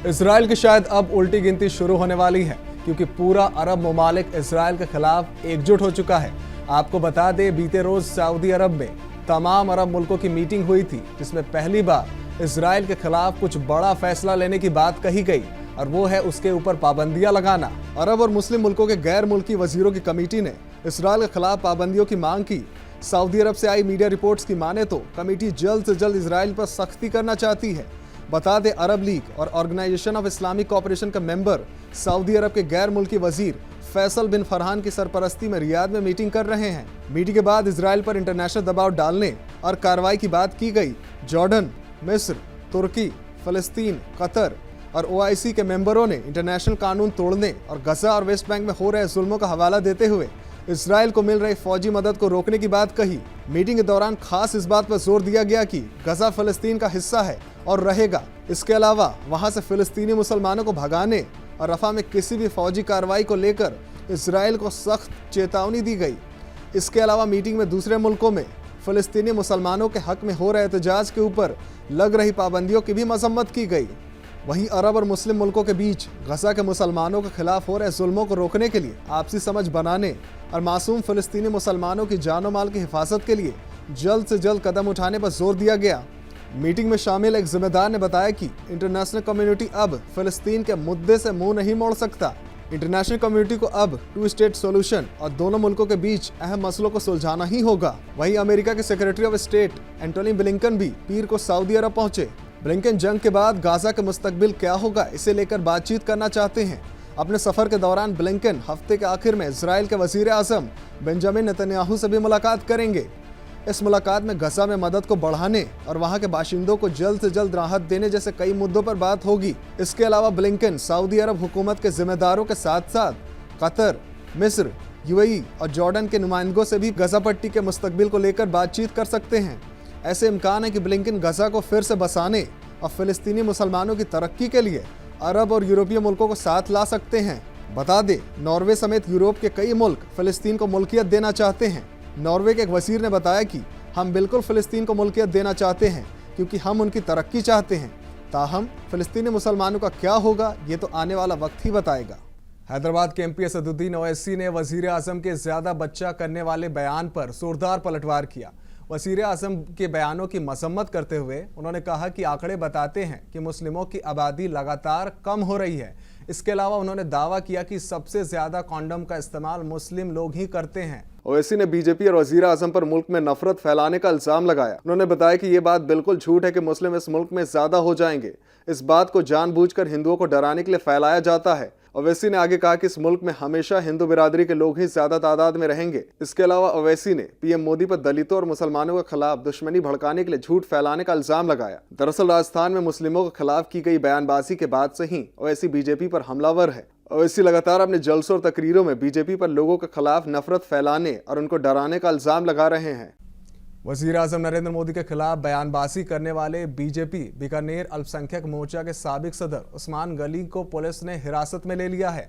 Israel की शायद अब उल्टी गिनती शुरू होने वाली है, क्योंकि पूरा अरब ममालिक इसराइल के खिलाफ एकजुट हो चुका है। आपको बता दें, बीते रोज सऊदी अरब में तमाम अरब मुल्कों की मीटिंग हुई थी, जिसमें पहली बार इसराइल के खिलाफ कुछ बड़ा फैसला लेने की बात कही गई, और वो है उसके ऊपर पाबंदियां लगाना। अरब और मुस्लिम मुल्कों के गैर मुल्की वजीरों की कमेटी ने इसराइल के खिलाफ पाबंदियों की मांग की। सऊदी अरब से आई मीडिया रिपोर्ट्स की माने तो कमेटी जल्द से जल्द इसराइल पर सख्ती करना चाहती है। बता दें, अरब लीग और ऑर्गेनाइजेशन ऑफ इस्लामिक कोऑपरेशन का मेंबर सऊदी अरब के गैर मुल्की वजीर फैसल बिन फरहान की सरपरस्ती में रियाद में मीटिंग कर रहे हैं। मीटिंग के बाद इसराइल पर इंटरनेशनल दबाव डालने और कार्रवाई की बात की गई। जॉर्डन, मिस्र, तुर्की, फलस्तीन, कतर और ओआईसी के मेंबरों ने इंटरनेशनल कानून तोड़ने और गजा और वेस्ट बैंक में हो रहे जुल्मों का हवाला देते हुए इसराइल को मिल रही फौजी मदद को रोकने की बात कही। मीटिंग के दौरान खास इस बात पर जोर दिया गया कि गजा फलस्तीन का हिस्सा है और रहेगा। इसके अलावा वहां से फिलिस्तीनी मुसलमानों को भगाने और रफा में किसी भी फौजी कार्रवाई को लेकर इसराइल को सख्त चेतावनी दी गई। इसके अलावा मीटिंग में दूसरे मुल्कों में फिलिस्तीनी मुसलमानों के हक में हो रहे एहतजाज के ऊपर लग रही पाबंदियों की भी मजम्मत की गई। वहीं अरब और मुस्लिम मुल्कों के बीच गजा के मुसलमानों के खिलाफ हो रहे जुल्मों को रोकने के लिए आपसी समझ बनाने और मासूम फिलिस्तीनी मुसलमानों की जानो माल की हिफाजत के लिए जल्द से जल्द कदम उठाने पर जोर दिया गया। मीटिंग में शामिल एक जिम्मेदार ने बताया कि इंटरनेशनल कम्युनिटी अब फिलिस्तीन के मुद्दे से मुंह नहीं मोड़ सकता। इंटरनेशनल कम्युनिटी को अब 2 स्टेट सॉल्यूशन और दोनों मुल्कों के बीच अहम मसलों को सुलझाना ही होगा। वहीं अमेरिका के secretary of state Antony Blinken भी पीर को सऊदी अरब पहुंचे। ब्लिंकन जंग के बाद गाजा का मुस्तकबिल क्या होगा, इसे लेकर बातचीत करना चाहते हैं। अपने सफर के दौरान ब्लिंकन हफ्ते के आखिर में इजराइल के वजीर आजम बेंजामिन नेतन्याहू से भी मुलाकात करेंगे। इस मुलाकात में गजा में मदद को बढ़ाने और वहां के बाशिंदों को जल्द से जल्द राहत देने जैसे कई मुद्दों पर बात होगी। इसके अलावा ब्लिंकन सऊदी अरब हुकूमत के जिम्मेदारों के साथ साथ कतर, मिस्र, यूएई और जॉर्डन के नुमाइंदों से भी गजा पट्टी के मुस्तकबिल को लेकर बातचीत कर सकते हैं। ऐसे इम्कान है कि ब्लिंकन गजा को फिर से बसाने और फिलिस्तीनी मुसलमानों की तरक्की के लिए अरब और यूरोपीय मुल्कों को साथ ला सकते हैं। बता दें, नॉर्वे समेत यूरोप के कई मुल्क फिलिस्तीन को मुल्कियत देना चाहते हैं। नॉर्वे के एक वजीर ने बताया कि हम बिल्कुल फिलिस्तीन को मुल्कियत देना चाहते हैं, क्योंकि हम उनकी तरक्की चाहते हैं। ताहम फिलिस्तीनी मुसलमानों का क्या होगा, ये तो आने वाला वक्त ही बताएगा। हैदराबाद के एमपी असदुद्दीन ओवैसी ने वजीर आजम के ज्यादा बच्चा करने वाले बयान पर जोरदार पलटवार किया। वजीर आजम के बयानों की मसम्मत करते हुए उन्होंने कहा कि आंकड़े बताते हैं कि मुस्लिमों की आबादी लगातार कम हो रही है। इसके अलावा उन्होंने दावा किया कि सबसे ज्यादा कॉन्डम का इस्तेमाल मुस्लिम लोग ही करते हैं। ओवैसी ने बीजेपी और वजीर आजम पर मुल्क में नफरत फैलाने का इल्जाम लगाया। उन्होंने बताया कि ये बात बिल्कुल झूठ है कि मुस्लिम इस मुल्क में ज्यादा हो जाएंगे। इस बात को जानबूझकर हिंदुओं को डराने के लिए फैलाया जाता है। ओवैसी ने आगे कहा कि इस मुल्क में हमेशा हिंदू बिरादरी के लोग ही ज्यादा तादाद में रहेंगे। इसके अलावा ओवैसी ने पीएम मोदी पर दलितों और मुसलमानों के खिलाफ दुश्मनी भड़काने के लिए झूठ फैलाने का इल्जाम लगाया। दरअसल राजस्थान में मुस्लिमों के खिलाफ की गई बयानबाजी के बाद से ही ओवैसी बीजेपी पर हमलावर है। ओवैसी लगातार अपने जलसों और तकरीरों में बीजेपी पर लोगों के खिलाफ नफरत फैलाने और उनको डराने का इल्जाम लगा रहे हैं। वजीर आजम नरेंद्र मोदी के खिलाफ बयानबाजी करने वाले बीजेपी बीकानेर अल्पसंख्यक मोर्चा के साबिक सदर उस्मान गनी को पुलिस ने हिरासत में ले लिया है।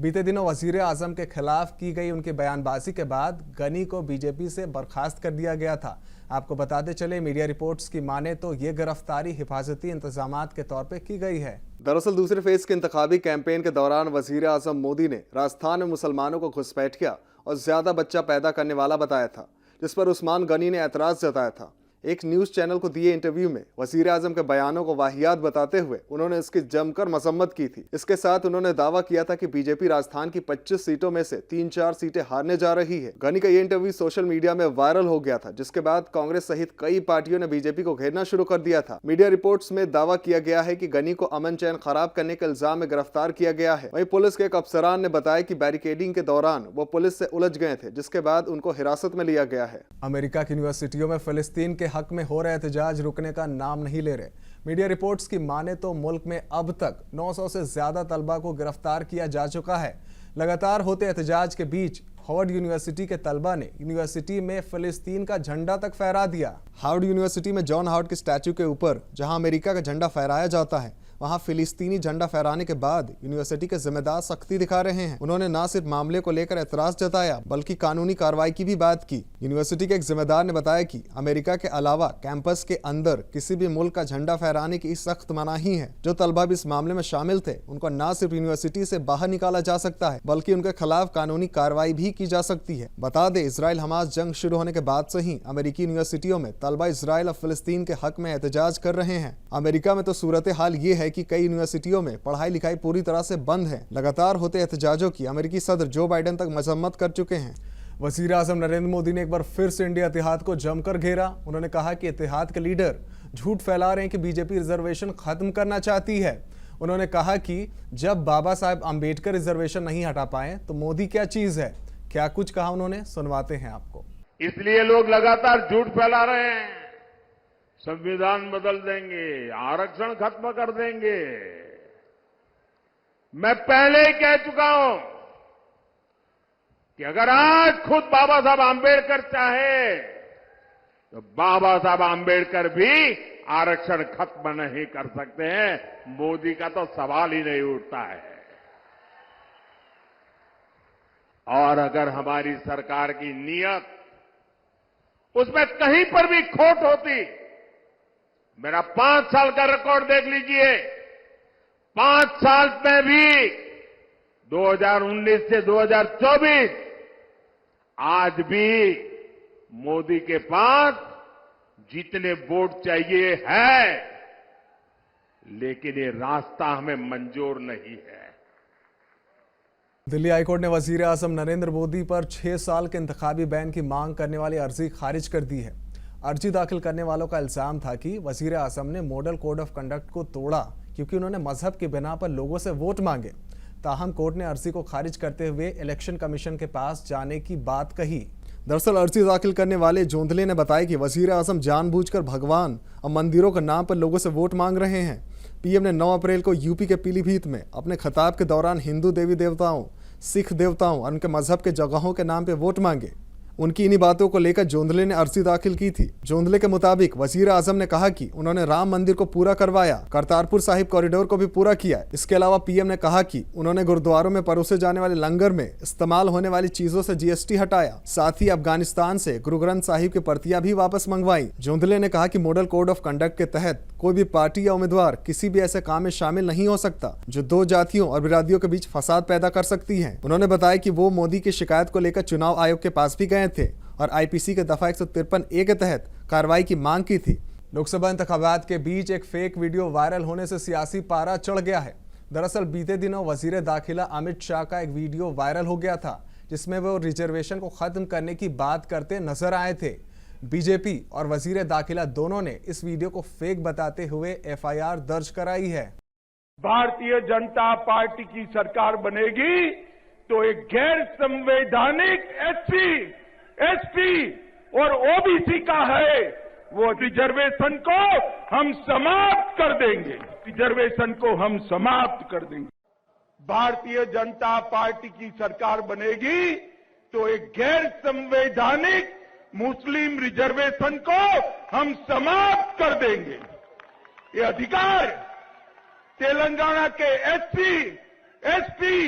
बीते दिनों वजीर आजम के खिलाफ की गई उनकी बयानबाजी के बाद गनी को बीजेपी से बर्खास्त कर दिया गया था। आपको बताते चले, मीडिया रिपोर्ट्स की माने तो ये गिरफ्तारी हिफाजती इंतजामात के तौर पर की गई है। दरअसल दूसरे फेज के इंतखाबी कैंपेन के दौरान वजीर आजम मोदी ने राजस्थान में मुसलमानों को घुसपैठिया और ज्यादा बच्चा पैदा करने वाला बताया था, जिस पर उस्मान गनी ने एतराज जताया था। एक न्यूज चैनल को दिए इंटरव्यू में वजीर आजम के बयानों को वाहियात बताते हुए उन्होंने इसकी जमकर मसम्मत की थी। इसके साथ उन्होंने दावा किया था कि बीजेपी राजस्थान की 25 सीटों में से 3-4 सीटें हारने जा रही है। गनी का ये इंटरव्यू सोशल मीडिया में वायरल हो गया था, जिसके बाद कांग्रेस सहित कई पार्टियों ने बीजेपी को घेरना शुरू कर दिया था। मीडिया रिपोर्ट्स में दावा किया गया है कि गनी को अमन चैन खराब करने के इल्जाम में गिरफ्तार किया गया है। वहीं पुलिस के एक अफसरान ने बताया कि बैरिकेडिंग के दौरान वो पुलिस से उलझ गए थे, जिसके बाद उनको हिरासत में लिया गया है। अमेरिका की यूनिवर्सिटियों में फिलिस्तीन के हक में हो रहे एहतजाज रुकने का नाम नहीं ले रहे। मीडिया रिपोर्ट्स की माने तो मुल्क में अब तक 900 से ज्यादा तलबा को गिरफ्तार किया जा चुका है। लगातार होते एहतजाज के बीच हार्वर्ड यूनिवर्सिटी के तलबा ने यूनिवर्सिटी में फिलिस्तीन का झंडा तक फहरा दिया। हार्वर्ड यूनिवर्सिटी में जॉन हार्वर्ड के स्टैचू के ऊपर जहां अमेरिका का झंडा फहराया जाता है, वहां फिलिस्तीनी झंडा फहराने के बाद यूनिवर्सिटी के जिम्मेदार सख्ती दिखा रहे हैं। उन्होंने न सिर्फ मामले को लेकर एतराज जताया बल्कि कानूनी कार्रवाई की भी बात की। यूनिवर्सिटी के एक जिम्मेदार ने बताया कि अमेरिका के अलावा कैंपस के अंदर किसी भी मुल्क का झंडा फहराने की सख्त मनाही है। जो तलबा भी इस मामले में शामिल थे उनको न सिर्फ यूनिवर्सिटी से बाहर निकाला जा सकता है बल्कि उनके खिलाफ कानूनी कार्रवाई भी की जा सकती है। बता दें, इजराइल हमास जंग शुरू होने के बाद से ही अमेरिकी यूनिवर्सिटियों में तलबा इजराइल और फिलिस्तीन के हक में एहतजाज कर रहे हैं। अमेरिका में तो सूरत हाल ये है कि कई यूनिवर्सिटियों में पढ़ाई लिखाई पूरी तरह से बंद है। लगातार होते एहतजाजों की अमेरिकी सदर जो बाइडेन तक मजम्मत कर चुके हैं। वज़ीर आज़म नरेंद्र मोदी ने एक बार फिर से इंडिया इत्तेहाद को जमकर घेरा। उन्होंने कहा कि इत्तेहाद के लीडर झूठ फैला रहे हैं कि बीजेपी रिजर्वेशन खत्म करना चाहती है। उन्होंने कहा कि जब बाबा साहेब अम्बेडकर रिजर्वेशन नहीं हटा पाए तो मोदी क्या चीज है। क्या कुछ कहा उन्होंने, सुनवाते हैं आपको। इसलिए लोग लगातार झूठ फैला रहे हैं, संविधान बदल देंगे, आरक्षण खत्म कर देंगे। मैं पहले ही कह चुका हूं कि अगर आज खुद बाबा साहब आम्बेडकर चाहे तो बाबा साहब आम्बेडकर भी आरक्षण खत्म नहीं कर सकते हैं। मोदी का तो सवाल ही नहीं उठता है। और अगर हमारी सरकार की नीयत उसमें कहीं पर भी खोट होती, मेरा 5 साल का रिकॉर्ड देख लीजिए, 5 साल में भी 2019 से 2024 आज भी मोदी के पास जितने वोट चाहिए है, लेकिन ये रास्ता हमें मंजूर नहीं है। दिल्ली हाईकोर्ट ने वजीर आजम नरेंद्र मोदी पर 6 साल के इंतखाबी बैन की मांग करने वाली अर्जी खारिज कर दी है। अर्जी दाखिल करने वालों का इल्जाम था कि वजीर आजम ने मॉडल कोड ऑफ कंडक्ट को तोड़ा क्योंकि उन्होंने मजहब की बिना पर लोगों से वोट मांगे। ताहम कोर्ट ने अर्जी को खारिज करते हुए इलेक्शन कमीशन के पास जाने की बात कही। दरअसल अर्जी दाखिल करने वाले जोंधले ने बताया कि वजीर आजम जानबूझकर भगवान और मंदिरों के नाम पर लोगों से वोट मांग रहे हैं। पीएम ने 9 अप्रैल को यूपी के पीलीभीत में अपने खिताब के दौरान हिंदू देवी देवताओं, सिख देवताओं और उनके मजहब के जगहों के नाम पे वोट मांगे। उनकी इन्हीं बातों को लेकर जोंधले ने अर्जी दाखिल की थी। जोंधले के मुताबिक वजीर आजम ने कहा कि उन्होंने राम मंदिर को पूरा करवाया, करतारपुर साहिब कॉरिडोर को भी पूरा किया। इसके अलावा पीएम ने कहा कि उन्होंने गुरुद्वारों में परोसे जाने वाले लंगर में इस्तेमाल होने वाली चीजों से जीएसटी हटाया। साथ ही अफगानिस्तान से गुरु ग्रंथ साहिब की प्रतियां भी वापस मंगवाई। जोंधले ने कहा कि मॉडल कोड ऑफ कंडक्ट के तहत कोई भी पार्टी या उम्मीदवार किसी भी ऐसे काम में शामिल नहीं हो सकता जो 2 जातियों और बिरादरियों के बीच फसाद पैदा कर सकती है। उन्होंने बताया कि वो मोदी की शिकायत को लेकर चुनाव आयोग के पास भी गए थे और आईपीसी के दफा 153A के तहत कार्रवाई की मांग की थी। लोकसभा इंतखाबात के बीच एक फेक वीडियो वायरल होने से सियासी पारा चढ़ गया है। दरअसल बीते दिनों वजीर दाखिला अमित शाह का एक वीडियो वायरल हो गया था जिसमें वो रिजर्वेशन को खत्म करने की बात करते नजर आए थे। बीजेपी और वजीर दाखिला दोनों ने इस वीडियो को फेक बताते हुए एफआईआर दर्ज कराई है। भारतीय जनता पार्टी की सरकार बनेगी तो एक गैर संवैधानिक एससी और ओबीसी का है वो रिजर्वेशन को हम समाप्त कर देंगे। रिजर्वेशन को हम समाप्त कर देंगे। भारतीय जनता पार्टी की सरकार बनेगी तो एक गैर संवैधानिक मुस्लिम रिजर्वेशन को हम समाप्त कर देंगे। ये अधिकार तेलंगाना के एससी, एसटी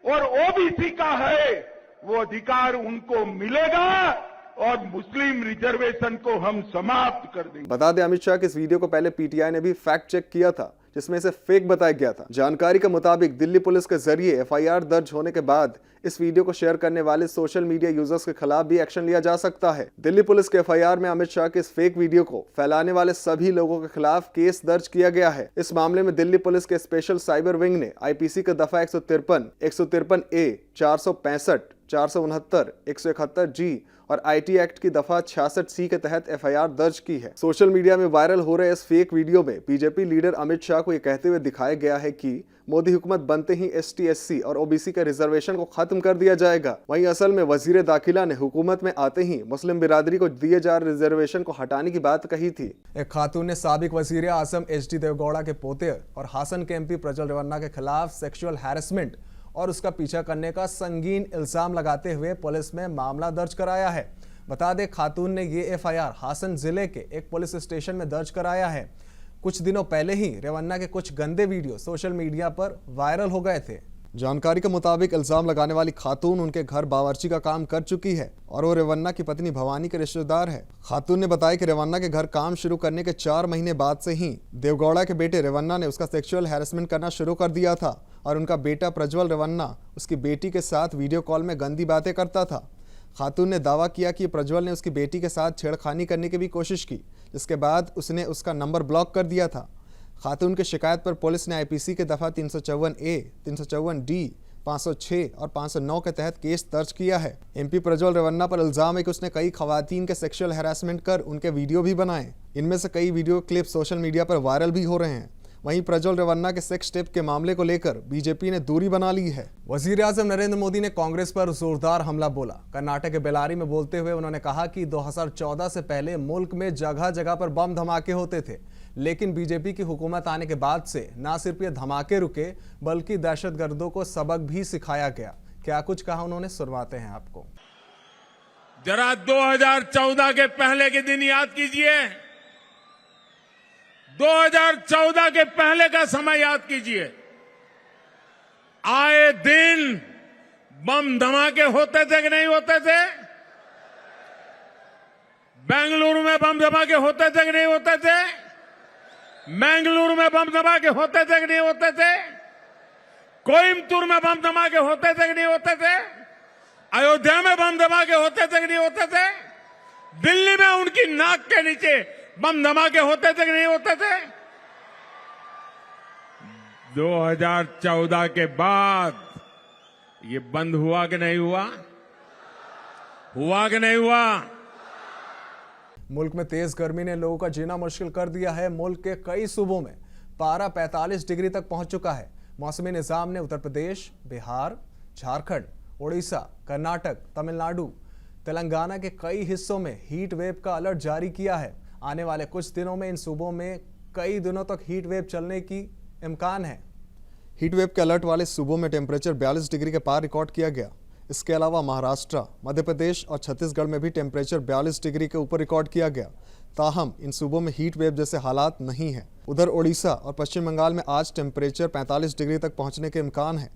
और ओबीसी का है, वो अधिकार उनको मिलेगा और मुस्लिम रिजर्वेशन को हम समाप्त कर देंगे। बता दें, अमित शाह के इस वीडियो को पहले पीटीआई ने भी फैक्ट चेक किया था जिसमें इसे फेक बताया गया था। जानकारी के मुताबिक दिल्ली पुलिस के जरिए एफआईआर दर्ज होने के बाद इस वीडियो को शेयर करने वाले सोशल मीडिया यूजर्स के खिलाफ भी एक्शन लिया जा सकता है। दिल्ली पुलिस के एफआईआर में अमित शाह के इस फेक वीडियो को फैलाने वाले सभी लोगों के खिलाफ केस दर्ज किया गया है। इस मामले में दिल्ली पुलिस के स्पेशल साइबर विंग ने आईपीसी के दफा 153, 153A, 465, 469, 171G और आईटी एक्ट की दफा 66C के तहत एफआईआर दर्ज की है। सोशल मीडिया में वायरल हो रहे इस फेक वीडियो में बीजेपी लीडर अमित शाह को यह कहते हुए दिखाया गया है कि मोदी हुकूमत बनते ही एसटी, एससी और ओबीसी के रिजर्वेशन को खत्म कर दिया जाएगा। वहीं असल में वजीर दाखिला ने हुकूमत में आते ही मुस्लिम बिरादरी को दिए जा रहे रिजर्वेशन को हटाने की बात कही थी। एक खातून ने साबिक वजीर आजम HD देवगौड़ा के पोते और हासन के MP प्रज्वल रेवन्ना के खिलाफ सेक्सुअल हैरेसमेंट और उसका पीछा करने का संगीन इल्जाम लगाते हुए पुलिस में मामला दर्ज कराया है। बता दें, खातून ने ये एफआईआर हासन जिले के एक पुलिस स्टेशन में दर्ज कराया है। कुछ दिनों पहले ही रेवन्ना के कुछ गंदे वीडियो सोशल मीडिया पर वायरल हो गए थे। जानकारी के मुताबिक इल्जाम लगाने वाली खातून उनके घर बावर्ची का काम कर चुकी है और वो रेवन्ना की पत्नी भवानी के रिश्तेदार है। खातून ने बताया कि रेवन्ना के घर काम शुरू करने के 4 महीने बाद से ही देवगौड़ा के बेटे रेवन्ना ने उसका सेक्सुअल हैरेसमेंट करना शुरू कर दिया था और उनका बेटा प्रज्वल रेवन्ना उसकी बेटी के साथ वीडियो कॉल में गंदी बातें करता था। खातून ने दावा किया कि प्रज्वल ने उसकी बेटी के साथ छेड़खानी करने की भी कोशिश की, जिसके बाद उसने उसका नंबर ब्लॉक कर दिया था। खातून की शिकायत पर पुलिस ने आईपीसी के दफ़ा 354A, 354D, 506 और 509 के तहत केस दर्ज किया है। एमपी प्रज्वल रेवन्ना पर इल्जाम है कि उसने कई खवातीन के सेक्सुअल हैरेसमेंट कर उनके वीडियो भी बनाए। इनमें से कई वीडियो क्लिप सोशल मीडिया पर वायरल भी हो रहे हैं। वहीं प्रज्वल रेवन्ना के सेक्स टेप के मामले को लेकर बीजेपी ने दूरी बना ली है। वजीर आजम नरेंद्र मोदी ने कांग्रेस पर जोरदार हमला बोला। कर्नाटक के बेलारी में बोलते हुए उन्होंने कहा कि 2014 से पहले मुल्क में जगह जगह पर बम धमाके होते थे, लेकिन बीजेपी की हुकूमत आने के बाद से न सिर्फ ये धमाके रुके बल्कि दहशतगर्दों को सबक भी सिखाया गया। क्या कुछ कहा उन्होंने, सुनवाते हैं आपको। जरा 2014 के पहले के दिन याद कीजिए, 2014 के पहले का समय याद कीजिए। आए दिन बम धमाके होते थे कि नहीं होते थे? बेंगलुरु में बम धमाके होते थे कि नहीं होते थे? मंगलुरु में बम धमाके होते थे कि नहीं होते थे? कोयम्बतूर में बम धमाके होते थे कि नहीं होते थे? अयोध्या में बम धमाके होते थे कि नहीं होते थे? दिल्ली में उनकी नाक के नीचे बम धमाके होते थे कि नहीं होते थे? 2014 के बाद ये बंद हुआ कि नहीं हुआ? हुआ कि नहीं हुआ? मुल्क में तेज गर्मी ने लोगों का जीना मुश्किल कर दिया है। मुल्क के कई सूबों में पारा 45 डिग्री तक पहुंच चुका है। मौसमी निजाम ने उत्तर प्रदेश, बिहार, झारखंड, उड़ीसा, कर्नाटक, तमिलनाडु, तेलंगाना के कई हिस्सों में हीट वेव का अलर्ट जारी किया है। आने वाले कुछ दिनों में इन सूबों में कई दिनों तक हीट वेव चलने की इम्कान है। हीट वेव के अलर्ट वाले सूबों में टेम्परेचर 42 डिग्री के पार रिकॉर्ड किया गया। इसके अलावा महाराष्ट्र, मध्य प्रदेश और छत्तीसगढ़ में भी टेम्परेचर 42 डिग्री के ऊपर रिकॉर्ड किया गया। ताहम इन सूबों में हीट वेव जैसे हालात नहीं है। उधर ओडिशा और पश्चिम बंगाल में आज टेम्परेचर 45 डिग्री तक पहुंचने के इम्कान है।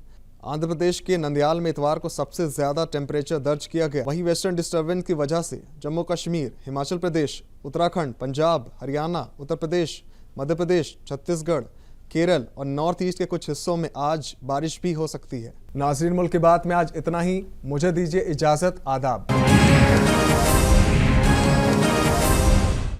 आंध्र प्रदेश के नंदयाल में इतवार को सबसे ज्यादा टेम्परेचर दर्ज किया गया। वहीं वेस्टर्न डिस्टर्बेंस की वजह से जम्मू कश्मीर, हिमाचल प्रदेश, उत्तराखंड, पंजाब, हरियाणा, उत्तर प्रदेश, मध्य प्रदेश, छत्तीसगढ़, केरल और नॉर्थ ईस्ट के कुछ हिस्सों में आज बारिश भी हो सकती है। नाज़रीन, मुल्क की बात में आज इतना ही। मुझे दीजिए इजाजत। आदाब।